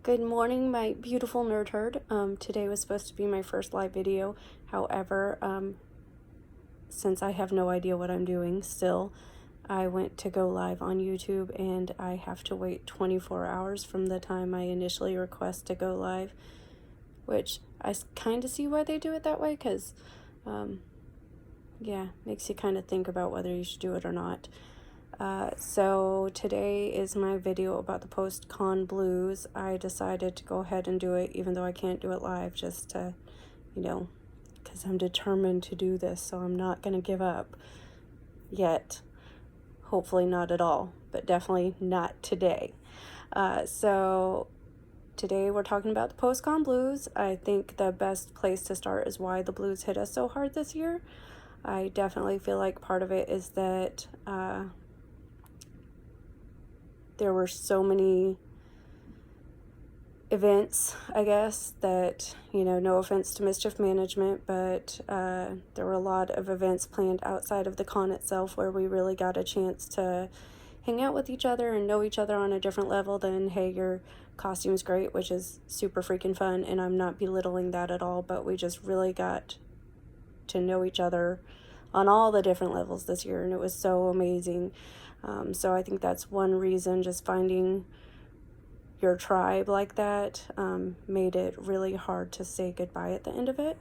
Good morning, my beautiful nerd herd. Today was supposed to be my first live video. However, since I have no idea what I'm doing still, I went to go live on YouTube and I have to wait 24 hours from the time I initially request to go live, which I kind of see why they do it that way, because, yeah, makes you kind of think about whether you should do it or not. So today is my video about the post-con blues. I decided to go ahead and do it, even though I can't do it live, just to, because I'm determined to do this, so I'm not going to give up yet. Hopefully not at all, but definitely not today. So today we're talking about the post-con blues. I think the best place to start is why the blues hit us so hard this year. I definitely feel like part of it is that there were so many events, I guess, that, no offense to Mischief Management, but there were a lot of events planned outside of the con itself where we really got a chance to hang out with each other and know each other on a different level than, hey, your costume's great, which is super freaking fun, and I'm not belittling that at all, but we just really got to know each other on all the different levels this year, and it was so amazing. So I think that's one reason, just finding your tribe like that made it really hard to say goodbye at the end of it.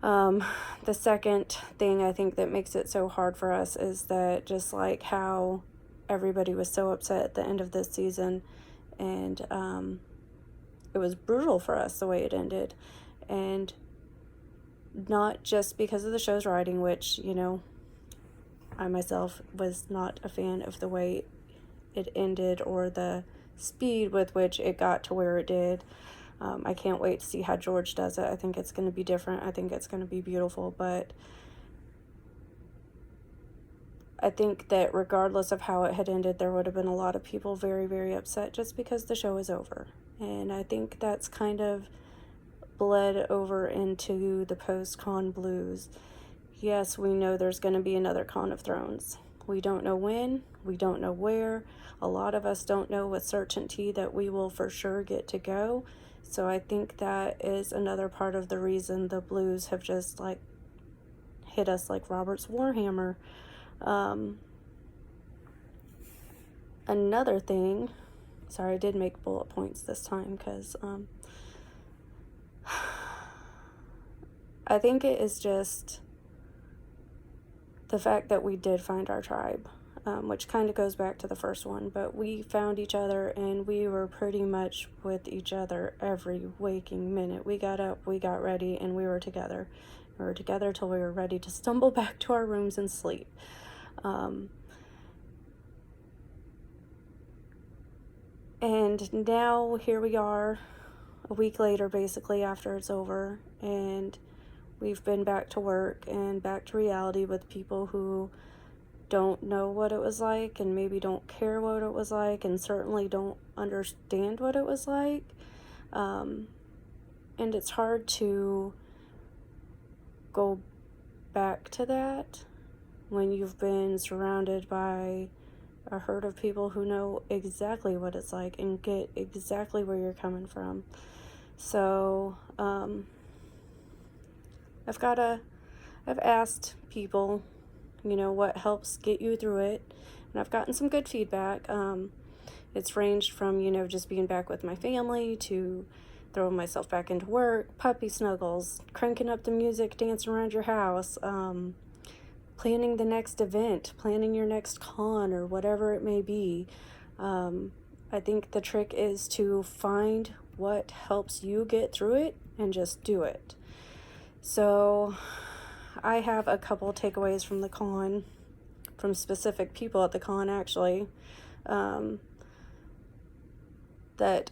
The second thing I think that makes it so hard for us is that just like how everybody was so upset at the end of this season, and it was brutal for us the way it ended, and not just because of the show's writing, which, I myself was not a fan of the way it ended or the speed with which it got to where it did. I can't wait to see how George does it. I think it's going to be different. I think it's going to be beautiful, but I think that regardless of how it had ended, there would have been a lot of people very, very upset just because the show is over. And I think that's kind of bled over into the post-con blues. Yes, we know there's going to be another Con of Thrones. We don't know when, we don't know where. A lot of us don't know with certainty that we will for sure get to go. So I think that is another part of the reason the blues have just hit us like Robert's Warhammer. Another thing, sorry, I did make bullet points this time because I think it is just the fact that we did find our tribe, which kind of goes back to the first one, but we found each other and we were pretty much with each other every waking minute. We got up, we got ready, and we were together. We were together till we were ready to stumble back to our rooms and sleep. And now here we are, a week later, basically, after it's over, and we've been back to work and back to reality with people who don't know what it was like and maybe don't care what it was like and certainly don't understand what it was like. And it's hard to go back to that when you've been surrounded by a herd of people who know exactly what it's like and get exactly where you're coming from. So, I've asked people, what helps get you through it, and I've gotten some good feedback. It's ranged from, just being back with my family to throwing myself back into work, puppy snuggles, cranking up the music, dancing around your house, planning the next event, planning your next con or whatever it may be. I think the trick is to find what helps you get through it and just do it. So I have a couple takeaways from the con, from specific people at the con actually, that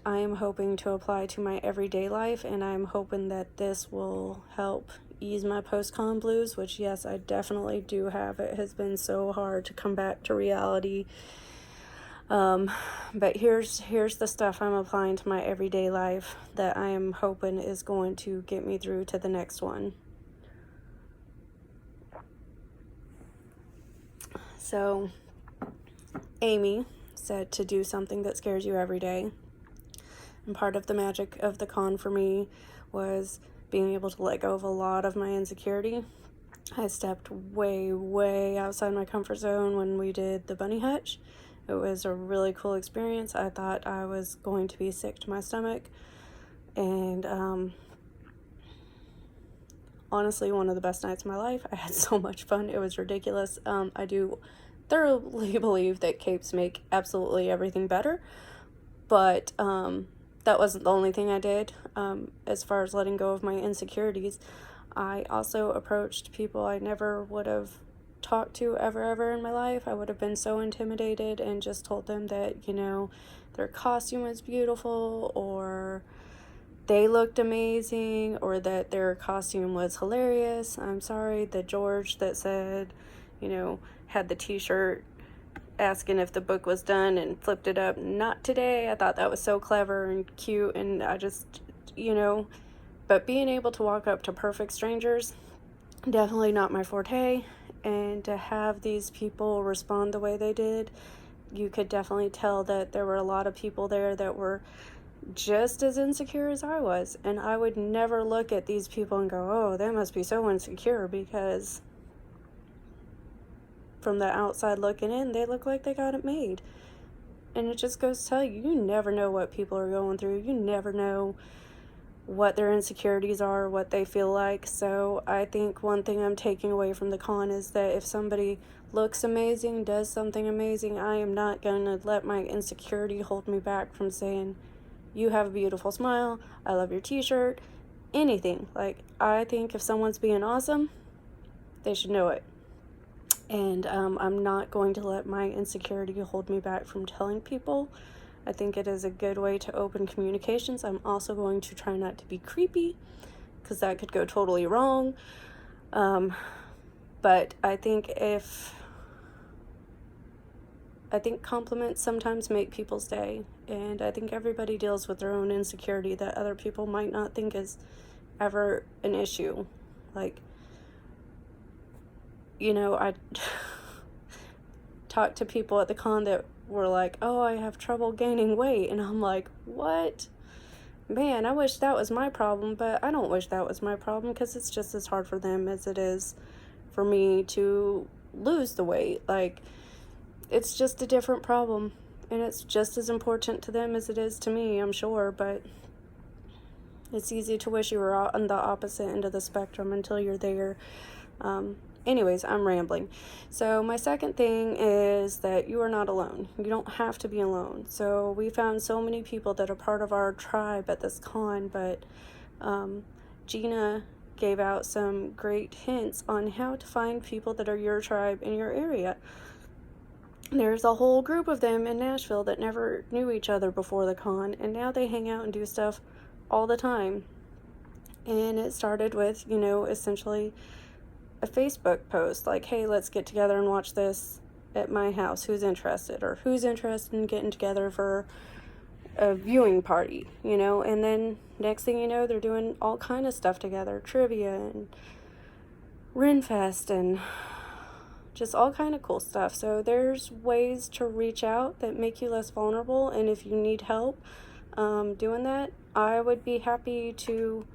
I am hoping to apply to my everyday life, and I'm hoping that this will help ease my post-con blues, which yes, I definitely do have. It has been so hard to come back to reality. But here's the stuff I'm applying to my everyday life that I am hoping is going to get me through to the next one. So, Amy said to do something that scares you every day. And part of the magic of the con for me was being able to let go of a lot of my insecurity. I stepped way, way outside my comfort zone when we did the bunny hutch. It was a really cool experience. I thought I was going to be sick to my stomach. And honestly, one of the best nights of my life. I had so much fun. It was ridiculous. I do thoroughly believe that capes make absolutely everything better. But that wasn't the only thing I did. As far as letting go of my insecurities, I also approached people I never would have talked to ever in my life. I would have been so intimidated and just told them that, their costume was beautiful, or they looked amazing, or that their costume was hilarious. I'm sorry, the George that said, had the t-shirt asking if the book was done and flipped it up, not today. I thought that was so clever and cute, and I just, but being able to walk up to perfect strangers, definitely not my forte. And to have these people respond the way they did, you could definitely tell that there were a lot of people there that were just as insecure as I was. And I would never look at these people and go, oh, they must be so insecure, because from the outside looking in, they look like they got it made. And it just goes to tell you, you never know what people are going through. You never know what their insecurities are, what they feel like. So I think one thing I'm taking away from the con is that if somebody looks amazing, does something amazing, I am not going to let my insecurity hold me back from saying, you have a beautiful smile, I love your t-shirt, anything. Like, I think if someone's being awesome, they should know it. And I'm not going to let my insecurity hold me back from telling people. I think it is a good way to open communications. I'm also going to try not to be creepy, because that could go totally wrong. But I think compliments sometimes make people's day. And I think everybody deals with their own insecurity that other people might not think is ever an issue. Like, I talked to people at the con that were like, oh, I have trouble gaining weight. And I'm like, what? Man, I wish that was my problem, but I don't wish that was my problem, because it's just as hard for them as it is for me to lose the weight. Like, it's just a different problem, and it's just as important to them as it is to me, I'm sure, but it's easy to wish you were on the opposite end of the spectrum until you're there. Anyways, I'm rambling. So my second thing is that you are not alone. You don't have to be alone. So we found so many people that are part of our tribe at this con, but Gina gave out some great hints on how to find people that are your tribe in your area. There's a whole group of them in Nashville that never knew each other before the con, and now they hang out and do stuff all the time. And it started with, essentially a Facebook post like, hey, let's get together and watch this at my house. Who's interested? Or who's interested in getting together for a viewing party, And then next thing you know, they're doing all kind of stuff together. Trivia and Renfest and just all kind of cool stuff. So there's ways to reach out that make you less vulnerable. And if you need help doing that, I would be happy to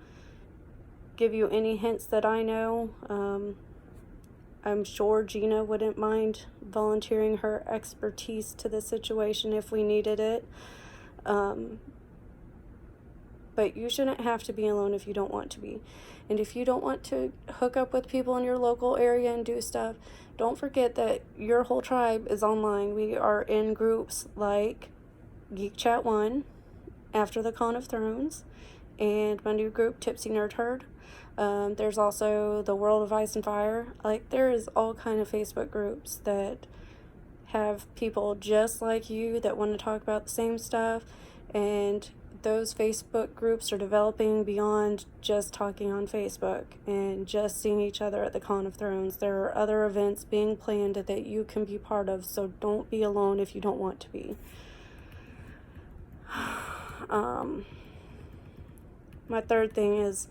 give you any hints that I know. I'm sure Gina wouldn't mind volunteering her expertise to the situation if we needed it. But you shouldn't have to be alone if you don't want to be. And if you don't want to hook up with people in your local area and do stuff, don't forget that your whole tribe is online. We are in groups like Geek Chat 1, After the Con of Thrones, and my new group, Tipsy Nerd Herd. There's also the World of Ice and Fire. Like, there is all kind of Facebook groups that have people just like you that want to talk about the same stuff, and those Facebook groups are developing beyond just talking on Facebook and just seeing each other at the Con of Thrones. There are other events being planned that you can be part of, so don't be alone if you don't want to be. My third thing is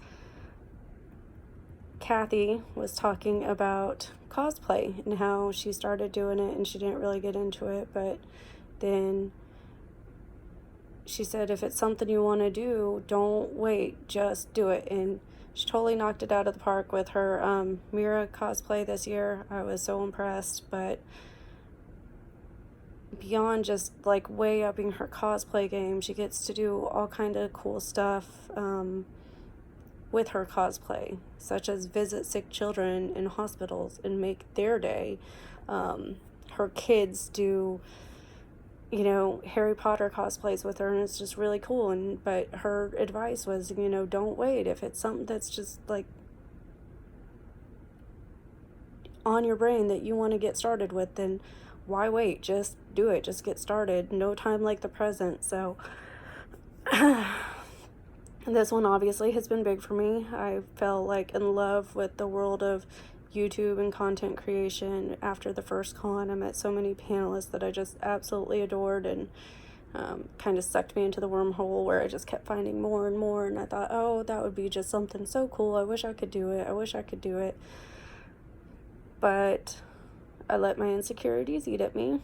Kathy was talking about cosplay and how she started doing it and she didn't really get into it, but then she said, if it's something you want to do, don't wait, just do it. And she totally knocked it out of the park with her Mira cosplay this year. I was so impressed. But beyond just like way upping her cosplay game, she gets to do all kind of cool stuff with her cosplay, such as visit sick children in hospitals and make their day. Her kids do, you know, Harry Potter cosplays with her, and it's just really cool. And but her advice was, you know, don't wait. If it's something that's just like on your brain that you want to get started with, then why wait? Just do it. Just get started. No time like the present. So this one obviously has been big for me. I fell like in love with the world of YouTube and content creation after the first con. I met so many panelists that I just absolutely adored, and kind of sucked me into the wormhole where I just kept finding more and more. And I thought, oh, that would be just something so cool. I wish I could do it. I wish I could do it. But I let my insecurities eat at me.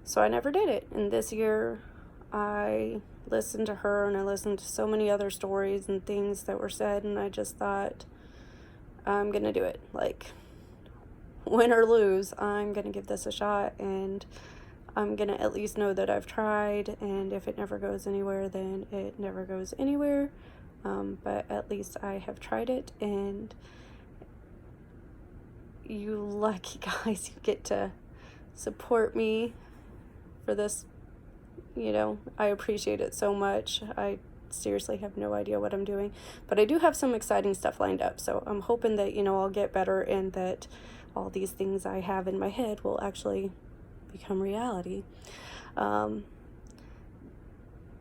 So I never did it. And this year I listened to her, and I listened to so many other stories and things that were said, and I just thought, I'm gonna do it. Like, win or lose, I'm gonna give this a shot, and I'm gonna at least know that I've tried. And if it never goes anywhere, then it never goes anywhere. But at least I have tried it, and you lucky guys, you get to support me for this. You know, I appreciate it so much. I seriously have no idea what I'm doing, but I do have some exciting stuff lined up. So I'm hoping that, you know, I'll get better, and that all these things I have in my head will actually become reality.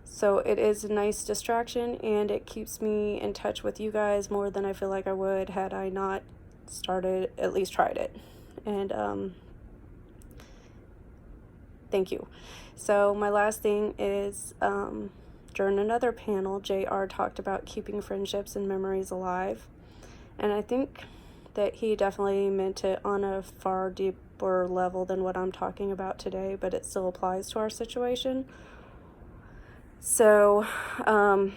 So it is a nice distraction, and it keeps me in touch with you guys more than I feel like I would had I not started, at least tried it. And thank you. So my last thing is, during another panel, JR talked about keeping friendships and memories alive. And I think that he definitely meant it on a far deeper level than what I'm talking about today, but it still applies to our situation. So I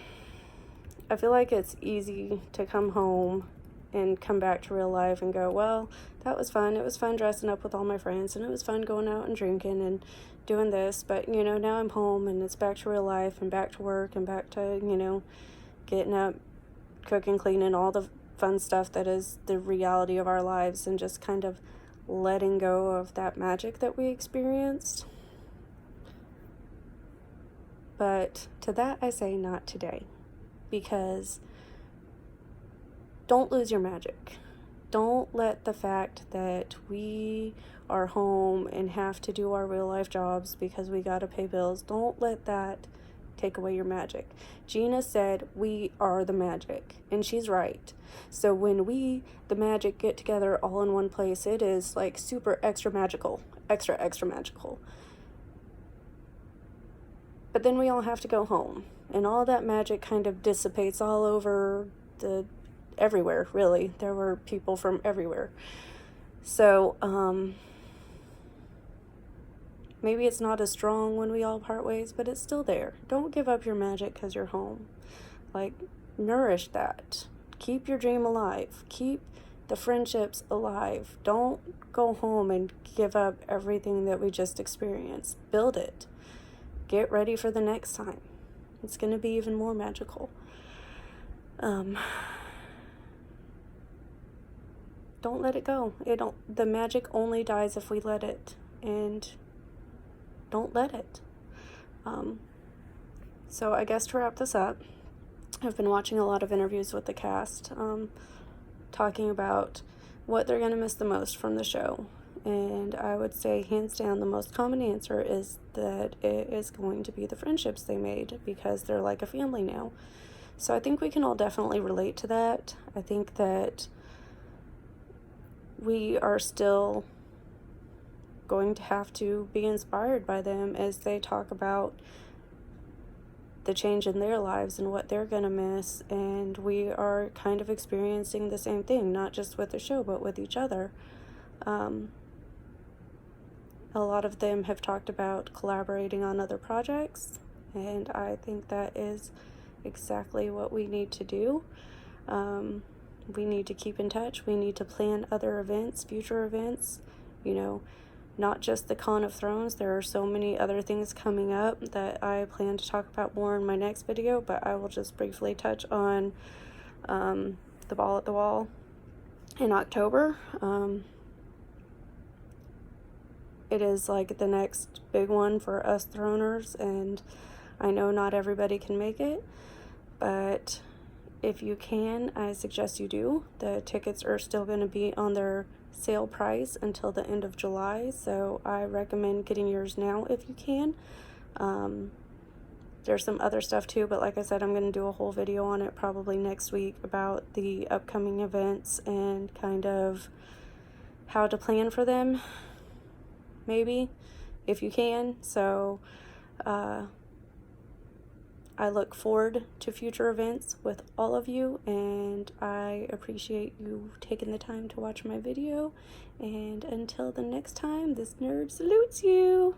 feel like it's easy to come home and come back to real life and go, well, that was fun. It was fun dressing up with all my friends, and it was fun going out and drinking and doing this. But, you know, now I'm home, and it's back to real life and back to work and back to, you know, getting up, cooking, cleaning, all the fun stuff that is the reality of our lives, and just kind of letting go of that magic that we experienced. But to that I say, not today, because don't lose your magic. Don't let the fact that we are home and have to do our real life jobs because we gotta pay bills, don't let that take away your magic. Gina said we are the magic, and she's right. So when we, the magic, get together all in one place, it is like super extra magical, extra magical. But then we all have to go home, and all that magic kind of dissipates all over everywhere, really. There were people from everywhere. So, maybe it's not as strong when we all part ways, but it's still there. Don't give up your magic because you're home. Like, nourish that. Keep your dream alive. Keep the friendships alive. Don't go home and give up everything that we just experienced. Build it. Get ready for the next time. It's going to be even more magical. Don't let it go. The magic only dies if we let it, and don't let it. So I guess to wrap this up, I've been watching a lot of interviews with the cast, talking about what they're going to miss the most from the show. And I would say, hands down, the most common answer is that it is going to be the friendships they made, because they're like a family now. So I think we can all definitely relate to that. I think that we are still going to have to be inspired by them as they talk about the change in their lives and what they're going to miss. And we are kind of experiencing the same thing, not just with the show, but with each other. A lot of them have talked about collaborating on other projects, and I think that is exactly what we need to do. We need to keep in touch. We need to plan other events, future events, you know, not just the Con of Thrones. There are so many other things coming up that I plan to talk about more in my next video, but I will just briefly touch on the Ball at the Wall in October. It is like the next big one for us Throners, and I know not everybody can make it, but if you can, I suggest you do. The tickets are still going to be on their sale price until the end of July, so I recommend getting yours now if you can. There's some other stuff too, but like I said, I'm going to do a whole video on it probably next week about the upcoming events and kind of how to plan for them, maybe, if you can. So I look forward to future events with all of you, and I appreciate you taking the time to watch my video. And until the next time, this nerd salutes you.